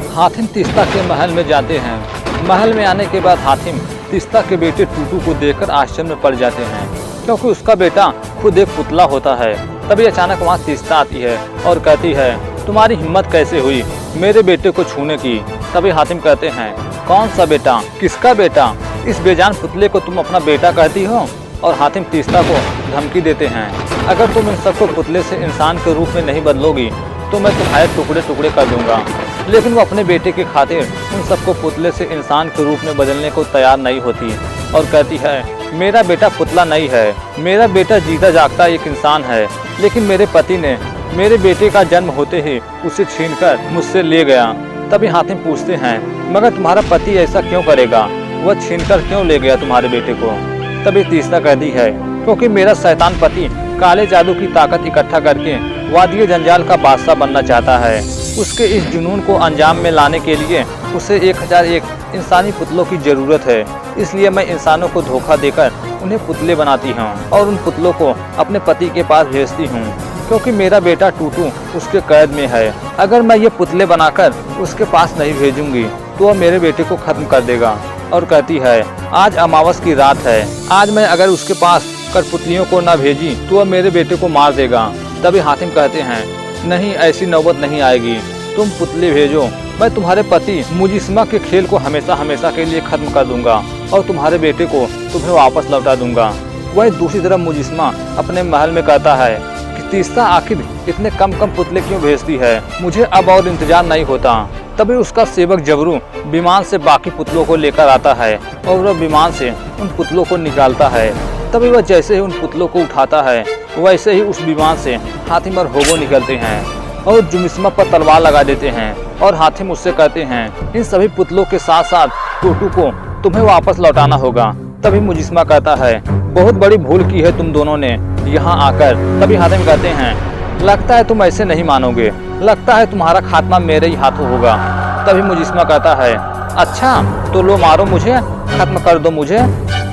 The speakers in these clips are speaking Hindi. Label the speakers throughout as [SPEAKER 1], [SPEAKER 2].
[SPEAKER 1] हातिम तीस्ता के महल में जाते हैं। महल में आने के बाद हातिम तीस्ता के बेटे टूटू को देखकर आश्चर्य में पड़ जाते हैं, क्योंकि उसका बेटा खुद एक पुतला होता है। तभी अचानक वहाँ तीस्ता आती है और कहती है, तुम्हारी हिम्मत कैसे हुई मेरे बेटे को छूने की। तभी हातिम कहते हैं, कौन सा बेटा, किसका बेटा, इस बेजान पुतले को तुम अपना बेटा कहती हो। और हातिम तीस्ता को धमकी देते हैं, अगर तुम इन सबको पुतले से इंसान के रूप में नहीं बदलोगी तो मैं तुम्हारे टुकड़े टुकड़े कर दूंगा। लेकिन वो अपने बेटे की खातिर उन सबको पुतले से इंसान के रूप में बदलने को तैयार नहीं होती और कहती है, मेरा बेटा पुतला नहीं है, मेरा बेटा जीता जागता एक इंसान है। लेकिन मेरे पति ने मेरे बेटे का जन्म होते ही उसे छीनकर मुझसे ले गया। तभी हातिम पूछते हैं, मगर तुम्हारा पति ऐसा क्यों करेगा, वह छीनकर क्यों ले गया तुम्हारे बेटे को। तभी तीस्ता कहती है, क्योंकि मेरा शैतान पति काले जादू की ताकत इकट्ठा करके वादिये जंजाल का बादशाह बनना चाहता है। उसके इस जुनून को अंजाम में लाने के लिए उसे 1001 इंसानी पुतलों की जरूरत है। इसलिए मैं इंसानों को धोखा देकर उन्हें पुतले बनाती हूँ और उन पुतलों को अपने पति के पास भेजती हूँ, क्योंकि मेरा बेटा टूटू उसके कैद में है। अगर मैं ये पुतले बनाकर उसके पास नहीं भेजूंगी तो वह मेरे बेटे को खत्म कर देगा। और कहती है, आज अमावस की रात है, आज मैं अगर उसके पास कठपुतलियों को न भेजी तो वह मेरे बेटे को मार देगा। तभी हातिम कहते हैं, नहीं, ऐसी नौबत नहीं आएगी, तुम पुतले भेजो, मैं तुम्हारे पति मुजिस्मा के खेल को हमेशा हमेशा के लिए खत्म कर दूंगा और तुम्हारे बेटे को तुम्हें वापस लौटा दूंगा। वही दूसरी तरफ मुजिस्मा अपने महल में कहता है कि तीस्ता आखिर इतने कम पुतले क्यों भेजती है, मुझे अब और इंतजार नहीं होता। तभी उसका सेवक जबरू विमान से बाकी पुतलों को लेकर आता है और वह विमान से उन पुतलों को निकालता है। तभी वह जैसे ही उन पुतलों को उठाता है वैसे ही उस विमान से हातिम और होबो निकलते हैं और जुमिस्मा पर तलवार लगा देते हैं। और हातिम उससे कहते हैं, इन सभी पुतलों के साथ साथ टूटू को तुम्हें वापस लौटाना होगा। तभी मुजिस्मा कहता है, बहुत बड़ी भूल की है तुम दोनों ने यहाँ आकर। तभी हातिम कहते हैं, लगता है तुम ऐसे नहीं मानोगे, लगता है तुम्हारा खात्मा मेरे ही हाथों होगा। तभी मुजिस्मा कहता है, अच्छा तो लो मारो मुझे, खत्म कर दो मुझे।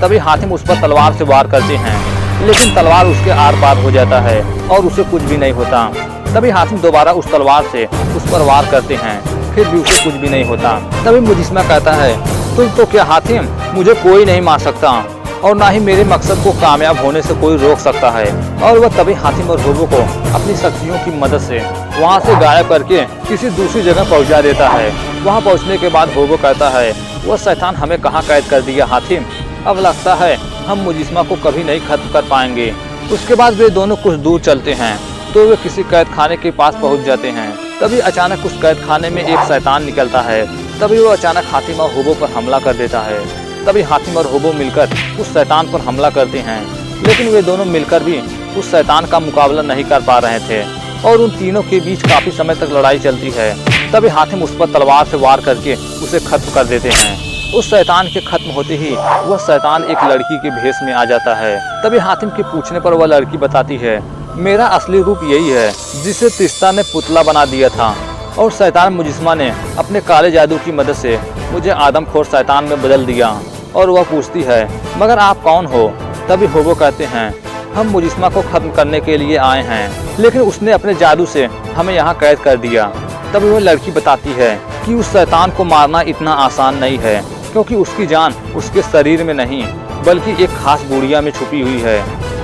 [SPEAKER 1] तभी हातिम उस पर तलवार से वार करते हैं, लेकिन तलवार उसके आर पार हो जाता है और उसे कुछ भी नहीं होता। तभी हातिम दोबारा उस तलवार से उस पर वार करते हैं, फिर भी उसे कुछ भी नहीं होता। तभी मुजिस्मा कहता है, तुम तो क्या हातिम, मुझे कोई नहीं मार सकता और ना ही मेरे मकसद को कामयाब होने से कोई रोक सकता है। और वह तभी हातिम और होबो को अपनी शक्तियों की मदद से वहाँ से गायब करके किसी दूसरी जगह पहुँचा देता है। वहाँ पहुँचने के बाद होबो कहता है, वह शैतान हमें कहाँ कैद कर दिया हातिम, अब लगता है हम मुजिस्मा को कभी नहीं खत्म कर पाएंगे। उसके बाद वे दोनों कुछ दूर चलते हैं तो वे किसी कैद खाने के पास पहुँच जाते हैं। तभी अचानक उस कैद खाने में एक शैतान निकलता है। तभी वो अचानक हातिम और होबो पर हमला कर देता है। तभी हातिम और होबो मिलकर उस शैतान पर हमला करते हैं, लेकिन वे दोनों मिलकर भी उस शैतान का मुकाबला नहीं कर पा रहे थे और उन तीनों के बीच काफी समय तक लड़ाई चलती है। तभी हातिम उस पर तलवार से वार करके उसे खत्म कर देते हैं। उस शैतान के खत्म होते ही वह शैतान एक लड़की के भेष में आ जाता है। तभी हातिम के पूछने पर वह लड़की बताती है, मेरा असली रूप यही है जिसे तीस्ता ने पुतला बना दिया था और शैतान मुजिस्मा ने अपने काले जादू की मदद से मुझे आदमखोर शैतान में बदल दिया। और वह पूछती है, मगर आप कौन हो। तभी होबो कहते हैं, हम मुजिस्मा को खत्म करने के लिए आए हैं, लेकिन उसने अपने जादू से हमें यहाँ कैद कर दिया। तभी वह लड़की बताती है कि उस शैतान को मारना इतना आसान नहीं है, क्योंकि उसकी जान उसके शरीर में नहीं बल्कि एक खास गुड़िया में छुपी हुई है।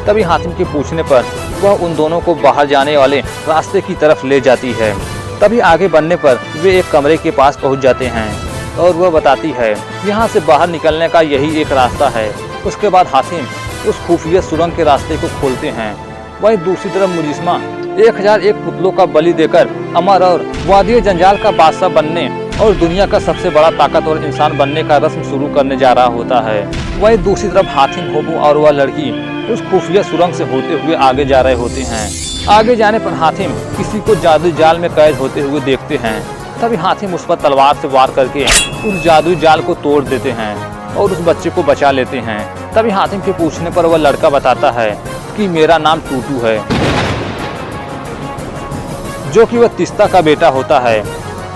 [SPEAKER 1] तभी हातिम के पूछने पर वह उन दोनों को बाहर जाने वाले रास्ते की तरफ ले जाती है। तभी आगे बढ़ने पर वे एक कमरे के पास पहुंच जाते हैं और वह बताती है, यहाँ से बाहर निकलने का यही एक रास्ता है। उसके बाद हातिम उस खुफिया सुरंग के रास्ते को खोलते हैं। वहीं दूसरी तरफ मुजिस्मा 1001 पुतलों का बलि देकर अमर और वादिये जंजाल का बादशाह बनने और दुनिया का सबसे बड़ा ताकतवर इंसान बनने का रस्म शुरू करने जा रहा होता है। वहीं दूसरी तरफ हातिम, होबो और वह लड़की उस खुफिया सुरंग से होते हुए आगे जा रहे होते हैं। आगे जाने पर हातिम किसी को जादुई जाल में कैद होते हुए देखते हैं। तभी हातिम उस पर तलवार से वार करके उस जादुई जाल को तोड़ देते हैं और उस बच्चे को बचा लेते हैं। तभी हातिम के पूछने पर वह लड़का बताता है कि मेरा नाम टूटू है, जो कि वह तीस्ता का बेटा होता है।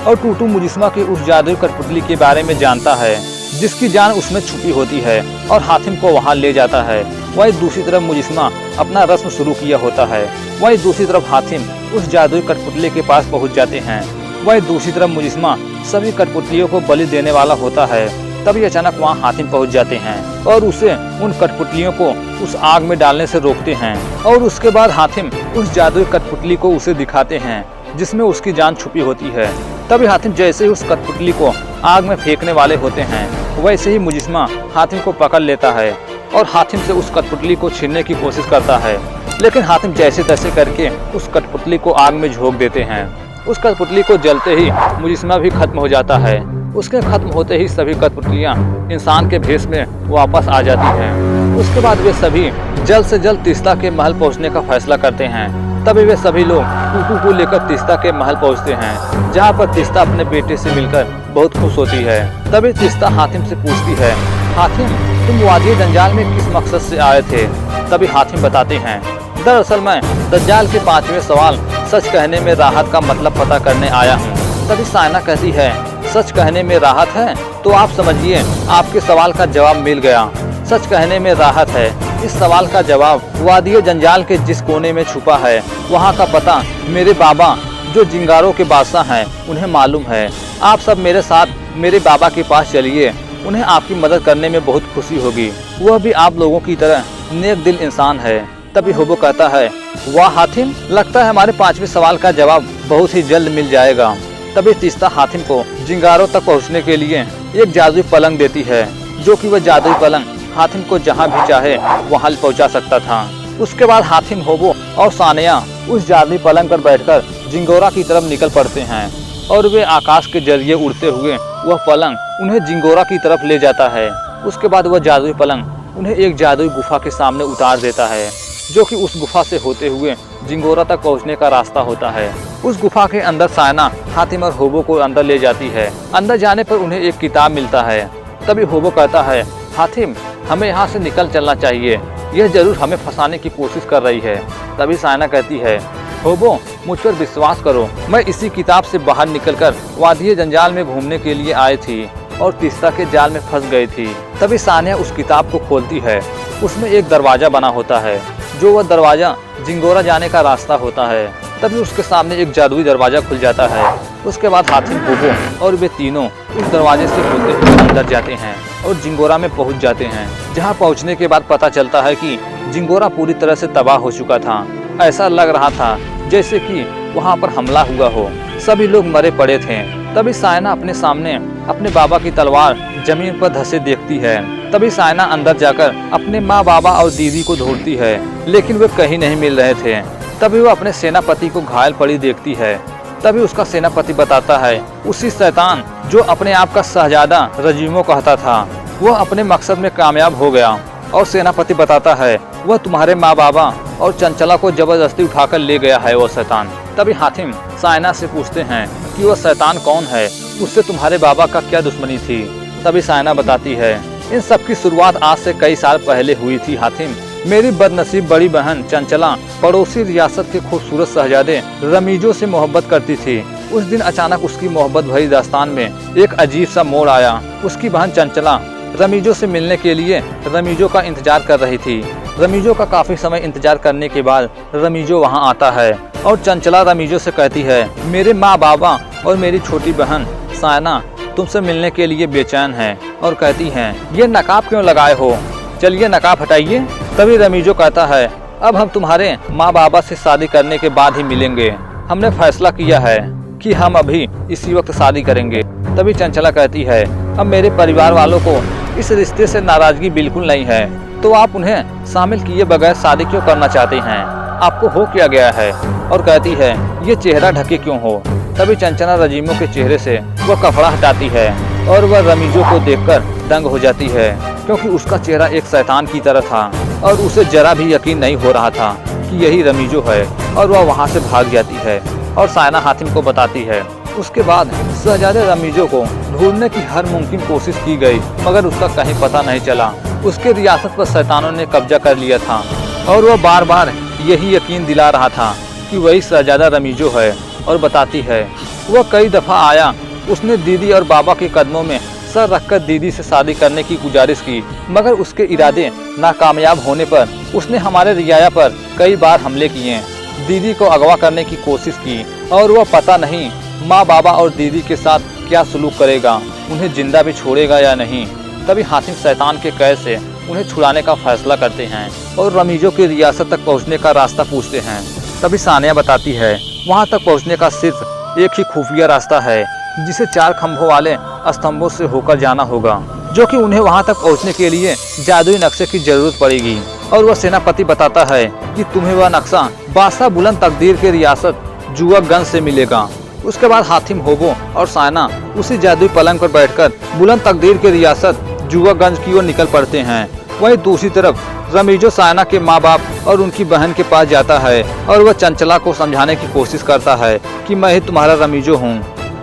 [SPEAKER 1] और टूटू मुजिस्मा की उस जादुई कठपुतली के बारे में जानता है जिसकी जान उसमें छुपी होती है और हातिम को वहां ले जाता है। वहीं दूसरी तरफ मुजिस्मा अपना रस्म शुरू किया होता है। वहीं दूसरी तरफ हातिम उस जादुई कठपुतली के पास पहुंच जाते हैं। वही दूसरी तरफ मुजिस्मा सभी कठपुतलियों को बलि देने वाला होता है। तभी अचानक वहाँ हातिम पहुँच जाते हैं और उसे उन कठपुतलियों को उस आग में डालने से रोकते हैं। और उसके बाद हातिम उस जादुई कठपुतली को उसे दिखाते हैं जिसमें उसकी जान छुपी होती है। तभी हातिम जैसे ही उस कठपुतली को आग में फेंकने वाले होते हैं, वैसे ही मुजिस्मा हातिम को पकड़ लेता है और हातिम से उस कठपुतली को छीनने की कोशिश करता है। लेकिन हातिम जैसे तैसे करके उस कठपुतली को आग में झोंक देते हैं। उस कठपुतली को जलते ही मुजिस्मा भी खत्म हो जाता है। उसके खत्म होते ही सभी कठपुतलियाँ इंसान के भेष में वापस आ जाती हैं। उसके बाद वे सभी जल्द से जल्द तीस्ता के महल पहुँचने का फैसला करते हैं। तभी वे सभी लोग टूटू को लेकर तीस्ता के महल पहुँचते हैं, जहाँ पर तीस्ता अपने बेटे से मिलकर बहुत खुश होती है। तभी तीस्ता हातिम से पूछती है, हातिम तुम वादी दंजाल में किस मकसद से आए थे? तभी हातिम बताते हैं, दरअसल मैं दज्जाल के 5वें सवाल सच कहने में राहत का मतलब पता करने आया हूँ। तभी सायना कहती है, सच कहने में राहत है तो आप समझिए आपके सवाल का जवाब मिल गया। सच कहने में राहत है, इस सवाल का जवाब वादी जंजाल के जिस कोने में छुपा है वहाँ का पता मेरे बाबा जो जिंगारों के बादशाह हैं उन्हें मालूम है। आप सब मेरे साथ मेरे बाबा के पास चलिए, उन्हें आपकी मदद करने में बहुत खुशी होगी। वह भी आप लोगों की तरह नेक दिल इंसान है। तभी होबो कहता है, वाह हातिम, लगता है हमारे 5वें सवाल का जवाब बहुत ही जल्द मिल जाएगा। तभी तीस्ता हातिम को जिंगारों तक पहुंचने के लिए एक जादुई पलंग देती है, जो कि वह जादुई पलंग हातिम को जहां भी चाहे वहां पहुंचा सकता था। उसके बाद हातिम, होबो और सानिया उस जादुई पलंग पर बैठकर जिंगोरा की तरफ निकल पड़ते हैं और वे आकाश के जरिए उड़ते हुए वह पलंग उन्हें जिंगोरा की तरफ ले जाता है। उसके बाद वह जादुई पलंग उन्हें एक जादुई गुफा के सामने उतार देता है, जो कि उस गुफा से होते हुए जिंगोरा तक पहुंचने का रास्ता होता है। उस गुफा के अंदर सायना हातिम और होबो को अंदर ले जाती है। अंदर जाने पर उन्हें एक किताब मिलता है। तभी होबो कहता है, हातिम हमें यहाँ से निकल चलना चाहिए, यह जरूर हमें फंसाने की कोशिश कर रही है। तभी सायना कहती है, होबो मुझ पर विश्वास करो, मैं इसी किताब से बाहर निकलकर वादी जंजाल में घूमने के लिए आई थी और तीस्ता के जाल में फंस गई थी। तभी सानिया उस किताब को खोलती है। उसमें एक दरवाजा बना होता है, जो वह दरवाजा जिंगोरा जाने का रास्ता होता है। तभी उसके सामने एक जादुई दरवाजा खुल जाता है। उसके बाद हातिम, होबो और वे तीनों उस दरवाजे से होते हुए अंदर जाते हैं और जिंगोरा में पहुंच जाते हैं, जहां पहुंचने के बाद पता चलता है कि जिंगोरा पूरी तरह से तबाह हो चुका था। ऐसा लग रहा था जैसे कि वहां पर हमला हुआ हो, सभी लोग मरे पड़े थे। तभी सायना अपने सामने अपने बाबा की तलवार जमीन पर धंसे देखती है। तभी सायना अंदर जाकर अपने माँ, बाबा और दीदी को ढूंढती है, लेकिन वे कहीं नहीं मिल रहे थे। तभी वो अपने सेनापति को घायल पड़ी देखती है। तभी उसका सेनापति बताता है, उसी शैतान जो अपने आप का शहजादा रजीमो कहता था, वह अपने मकसद में कामयाब हो गया। और सेनापति बताता है, वह तुम्हारे माँ, बाबा और चंचला को जबरदस्ती उठाकर ले गया है वो शैतान। तभी हातिम सायना से पूछते हैं कि वह शैतान कौन है, उससे तुम्हारे बाबा का क्या दुश्मनी थी? तभी सायना बताती है, इन सब की शुरुआत आज से कई साल पहले हुई थी हातिम। मेरी बदनसीब बड़ी बहन चंचला पड़ोसी रियासत के खूबसूरत शहजादे रमीजो से मोहब्बत करती थी। उस दिन अचानक उसकी मोहब्बत भरी दास्तान में एक अजीब सा मोड़ आया। उसकी बहन चंचला रमीजो से मिलने के लिए रमीजो का इंतजार कर रही थी। रमीजो का काफी समय इंतजार करने के बाद रमीजो वहां आता है और चंचला रमीजो से कहती है, मेरे माँ, बाबा और मेरी छोटी बहन सायना तुमसे मिलने के लिए बेचैन है और कहती हैं, ये नकाब क्यों लगाए हो, चलिए नकाब हटाइए। तभी रमीजो कहता है, अब हम तुम्हारे माँ बाबा से शादी करने के बाद ही मिलेंगे। हमने फैसला किया है कि हम अभी इसी वक्त शादी करेंगे। तभी चंचला कहती है, अब मेरे परिवार वालों को इस रिश्ते से नाराजगी बिल्कुल नहीं है, तो आप उन्हें शामिल किए बगैर शादी क्यों करना चाहते हैं? आपको हो क्या गया है? और कहती है, ये चेहरा ढके क्यों हो? तभी चंचला रजीमो के चेहरे से वह कपड़ा हटाती है और वह रमीजो को देखकर दंग हो जाती है, क्योंकि उसका चेहरा एक शैतान की तरह था और उसे जरा भी यकीन नहीं हो रहा था कि यही रमीजो है। और वह वहाँ से भाग जाती है और सायना हातिम को बताती है। उसके बाद शहजादे रमीजो को ढूंढने की हर मुमकिन कोशिश की गई, मगर उसका कहीं पता नहीं चला। उसके रियासत पर शैतानों ने कब्जा कर लिया था और वह बार बार यही यकीन दिला रहा था कि वही शहजादा रमीजो है। और बताती है, वह कई दफ़ा आया, उसने दीदी और बाबा के कदमों में सर रखकर दीदी से शादी करने की गुजारिश की, मगर उसके इरादे नाकामयाब होने पर उसने हमारे रियाया पर कई बार हमले किए, दीदी को अगवा करने की कोशिश की और वह पता नहीं माँ बाबा और दीदी के साथ क्या सलूक करेगा, उन्हें जिंदा भी छोड़ेगा या नहीं। तभी हातिम शैतान के कैद से उन्हें छुड़ाने का फैसला करते हैं और रमीजों की रियासत तक पहुंचने का रास्ता पूछते हैं। तभी सानिया बताती है वहां तक पहुंचने का सिर्फ एक ही खुफिया रास्ता है, जिसे 4 खंभों वाले स्तंभों से होकर जाना होगा, जो कि उन्हें वहां तक पहुंचने के लिए जादुई नक्शे की जरूरत पड़ेगी। और वह सेनापति बताता है कि तुम्हें वह नक्शा बादशाह बुलंद तकदीर के रियासत जुआगंज से मिलेगा। उसके बाद हातिम, होबो और सायना उसी जादुई पलंग पर बैठकर बुलंद तकदीर के रियासत जुआगंज की ओर निकल पड़ते हैं। वहीं दूसरी तरफ रमीजो सायना के माँ बाप और उनकी बहन के पास जाता है और वह चंचला को समझाने की कोशिश करता है कि मैं ही तुम्हारा रमीजो हूँ।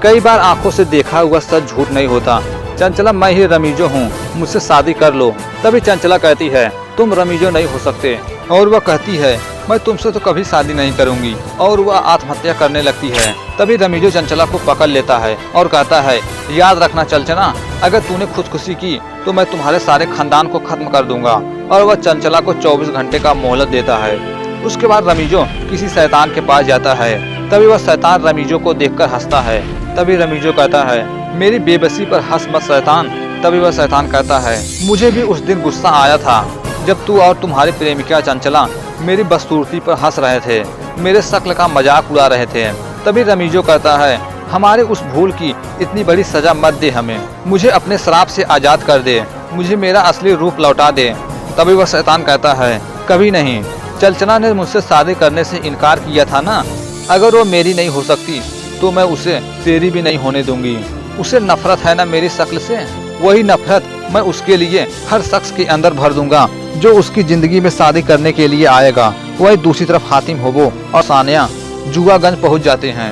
[SPEAKER 1] कई बार आंखों से देखा हुआ सच झूठ नहीं होता। चंचला, मैं ही रमीजो हूँ, मुझसे शादी कर लो। तभी चंचला कहती है तुम रमीजो नहीं हो सकते, और वह कहती है मैं तुमसे तो कभी शादी नहीं करूंगी, और वह आत्महत्या करने लगती है। तभी रमीजो चंचला को पकड़ लेता है और कहता है याद रखना चंचला, अगर तूने खुदकुशी की तो मैं तुम्हारे सारे खानदान को खत्म कर दूंगा। और वह चंचला को 24 घंटे का मोहलत देता है। उसके बाद रमीजो किसी शैतान के पास जाता है। तभी वह शैतान रमीजो को देखकर हंसता है। तभी रमीजो कहता है मेरी बेबसी पर हंस मत शैतान। तभी वह शैतान कहता है मुझे भी उस दिन गुस्सा आया था जब तू और तुम्हारी प्रेमिका चंचला मेरी बदसूरती पर हंस रहे थे, मेरे शक्ल का मजाक उड़ा रहे थे। तभी रमीजो कहता है हमारे उस भूल की इतनी बड़ी सजा मत दे हमें, मुझे अपने श्राप से आज़ाद कर दे, मुझे मेरा असली रूप लौटा दे। तभी वह शैतान कहता है कभी नहीं, चंचला ने मुझसे शादी करने से इनकार किया था ना, अगर वो मेरी नहीं हो सकती तो मैं उसे तेरी भी नहीं होने दूंगी। उसे नफरत है ना मेरी शक्ल से, वही नफरत मैं उसके लिए हर शख्स के अंदर भर दूंगा जो उसकी जिंदगी में शादी करने के लिए आएगा। वही दूसरी तरफ हातिम, होबो और सानिया जुआगंज पहुंच जाते हैं।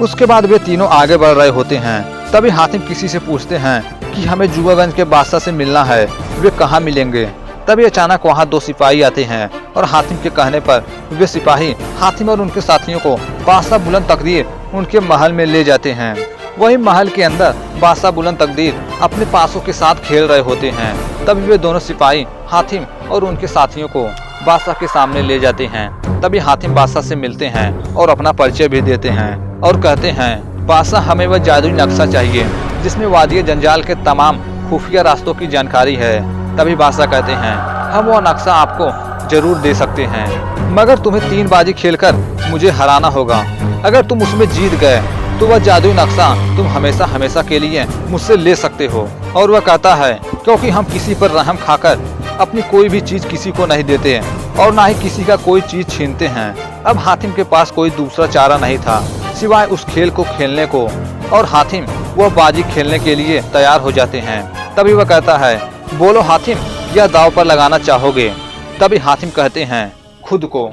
[SPEAKER 1] उसके बाद वे तीनों आगे बढ़ रहे होते हैं। तभी हातिम किसी से पूछते हैं कि हमें जुआगंज के बादशाह से मिलना है, वे कहाँ मिलेंगे। तभी अचानक वहाँ 2 सिपाही आते हैं और हातिम के कहने पर वे सिपाही हातिम और उनके साथियों को बादशाह बुलंद तकदीर उनके महल में ले जाते हैं। वही महल के अंदर बादशाह बुलंद तकदीर अपने पासों के साथ खेल रहे होते हैं। तभी वे दोनों सिपाही हातिम और उनके साथियों को बादशाह के सामने ले जाते हैं। तभी हातिम बादशाह से मिलते हैं और अपना परिचय भी देते हैं और कहते हैं बादशाह हमें वह जादुई नक्शा चाहिए जिसमें वादिय जंजाल के तमाम खुफिया रास्तों की जानकारी है। तभी बादशाह कहते हैं हम वो नक्शा आपको जरूर दे सकते हैं, मगर तुम्हें 3 बाजी खेलकर मुझे हराना होगा। अगर तुम उसमें जीत गए तो वह जादुई नक्शा तुम हमेशा हमेशा के लिए मुझसे ले सकते हो। और वह कहता है क्योंकि हम किसी पर रहम खाकर अपनी कोई भी चीज किसी को नहीं देते और ना ही किसी का कोई चीज छीनते हैं। अब हातिम के पास कोई दूसरा चारा नहीं था सिवाय उस खेल को खेलने को, और हातिम वह बाजी खेलने के लिए तैयार हो जाते हैं। तभी वह कहता है बोलो हातिम, यह दाव पर लगाना चाहोगे। तभी हातिम कहते हैं खुद को।